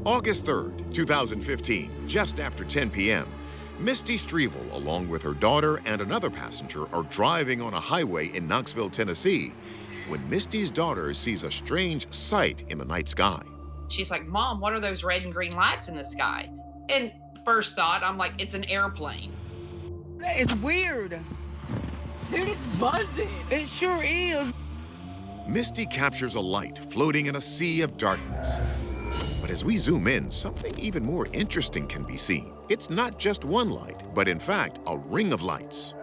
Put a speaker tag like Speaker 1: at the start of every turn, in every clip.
Speaker 1: August 3rd, 2015, just after 10 p.m., Misty Strevel, along with her daughter and another passenger, are driving on a highway in Knoxville, Tennessee, when Misty's daughter sees a strange sight in the night sky.
Speaker 2: She's like, "Mom, what are those red and green lights in the sky?" And first thought, I'm like, it's an airplane.
Speaker 3: It's weird.
Speaker 4: Dude, it's buzzing.
Speaker 3: It sure is.
Speaker 1: Misty captures a light floating in a sea of darkness. But as we zoom in, something even more interesting can be seen. It's not just one light, but in fact, a ring of lights.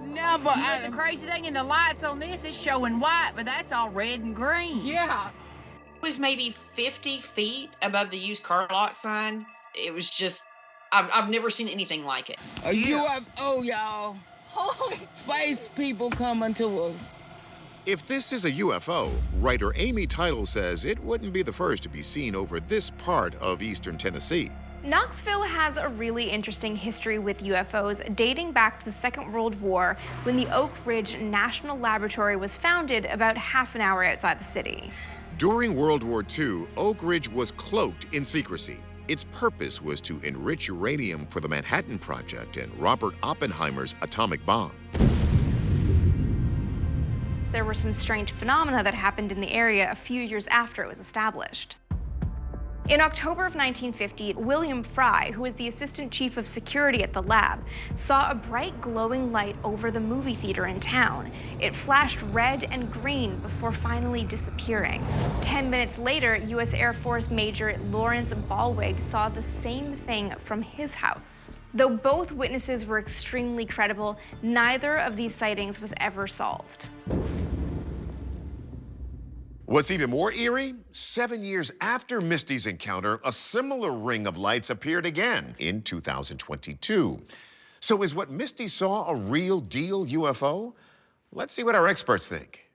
Speaker 3: Never.
Speaker 4: The crazy thing in the lights on this is showing white, but that's all red and green.
Speaker 3: Yeah.
Speaker 2: It was maybe 50 feet above the used car lot sign. It was just, I've never seen anything like it.
Speaker 3: A UFO, y'all. Holy space people coming to us.
Speaker 1: If this is a UFO, writer Amy Title says it wouldn't be the first to be seen over this part of eastern Tennessee.
Speaker 5: Knoxville has a really interesting history with UFOs dating back to the Second World War, when the Oak Ridge National Laboratory was founded about half an hour outside the city.
Speaker 1: During World War II, Oak Ridge was cloaked in secrecy. Its purpose was to enrich uranium for the Manhattan Project and Robert Oppenheimer's atomic bomb.
Speaker 5: There were some strange phenomena that happened in the area a few years after it was established. In October of 1950, William Fry, who was the assistant chief of security at the lab, saw a bright glowing light over the movie theater in town. It flashed red and green before finally disappearing. 10 minutes later, U.S. Air Force Major Lawrence Ballweg saw the same thing from his house. Though both witnesses were extremely credible, neither of these sightings was ever solved.
Speaker 1: What's even more eerie, 7 years after Misty's encounter, a similar ring of lights appeared again in 2022. So is what Misty saw a real deal UFO? Let's see what our experts think.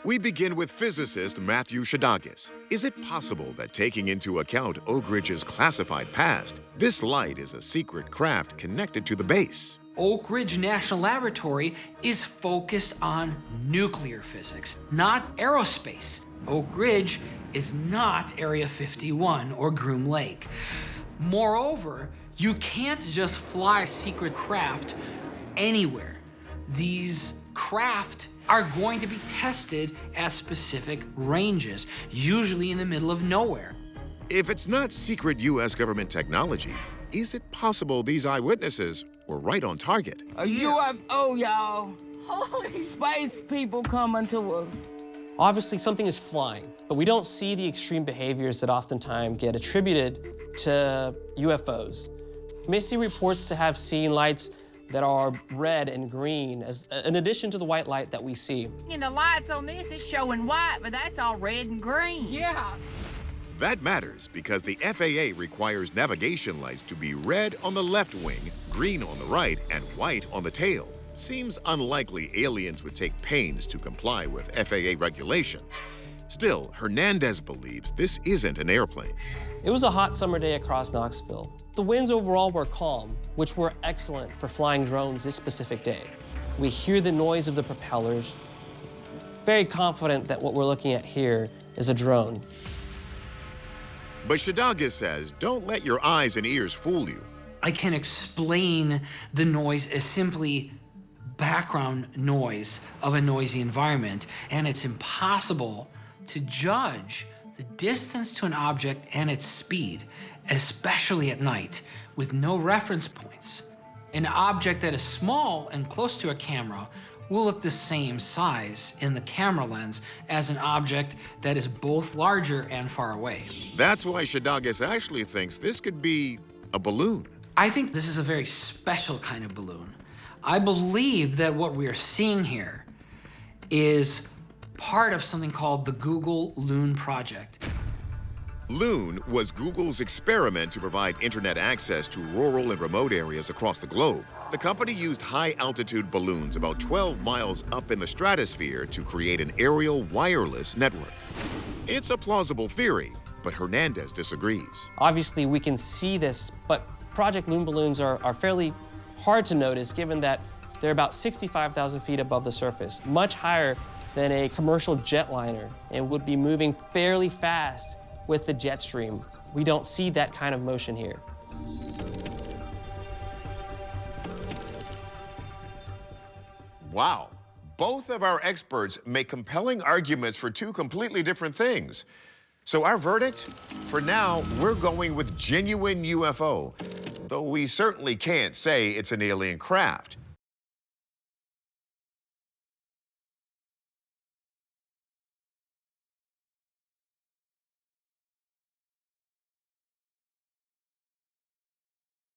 Speaker 1: We begin with physicist Matthew Shadagis. Is it possible that, taking into account Oak Ridge's classified past, this light is a secret craft connected to the base?
Speaker 6: Oak Ridge National Laboratory is focused on nuclear physics, not aerospace. Oak Ridge is not Area 51 or Groom Lake. Moreover, you can't just fly secret craft anywhere. These craft are going to be tested at specific ranges, usually in the middle of nowhere.
Speaker 1: If it's not secret U.S. government technology, is it possible these eyewitnesses were right on target?
Speaker 3: A UFO, y'all. Holy space people coming to us.
Speaker 7: Obviously, something is flying, but we don't see the extreme behaviors that oftentimes get attributed to UFOs. Misty reports to have seen lights that are red and green, in addition to the white light that we see.
Speaker 4: And the lights on this is showing white, but that's all red and green.
Speaker 3: Yeah.
Speaker 1: That matters because the FAA requires navigation lights to be red on the left wing, green on the right, and white on the tail. Seems unlikely aliens would take pains to comply with FAA regulations. Still, Hernandez believes this isn't an airplane.
Speaker 7: It was a hot summer day across Knoxville. The winds overall were calm, which were excellent for flying drones this specific day. We hear the noise of the propellers. Very confident that what we're looking at here is a drone.
Speaker 1: But Shadagis says, don't let your eyes and ears fool you.
Speaker 6: I can explain the noise as simply background noise of a noisy environment, and it's impossible to judge the distance to an object and its speed, especially at night, with no reference points. An object that is small and close to a camera will look the same size in the camera lens as an object that is both larger and far away.
Speaker 1: That's why Shadagis actually thinks this could be a balloon.
Speaker 6: I think this is a very special kind of balloon. I believe that what we are seeing here is part of something called the Google Loon Project.
Speaker 1: Loon was Google's experiment to provide internet access to rural and remote areas across the globe. The company used high-altitude balloons about 12 miles up in the stratosphere to create an aerial wireless network. It's a plausible theory, but Hernandez disagrees.
Speaker 7: Obviously, we can see this, but Project Loon balloons are fairly hard to notice given that they're about 65,000 feet above the surface, much higher than a commercial jetliner and would be moving fairly fast with the jet stream. We don't see that kind of motion here.
Speaker 1: Wow. Both of our experts make compelling arguments for two completely different things. So our verdict? For now, we're going with genuine UFO, though we certainly can't say it's an alien craft.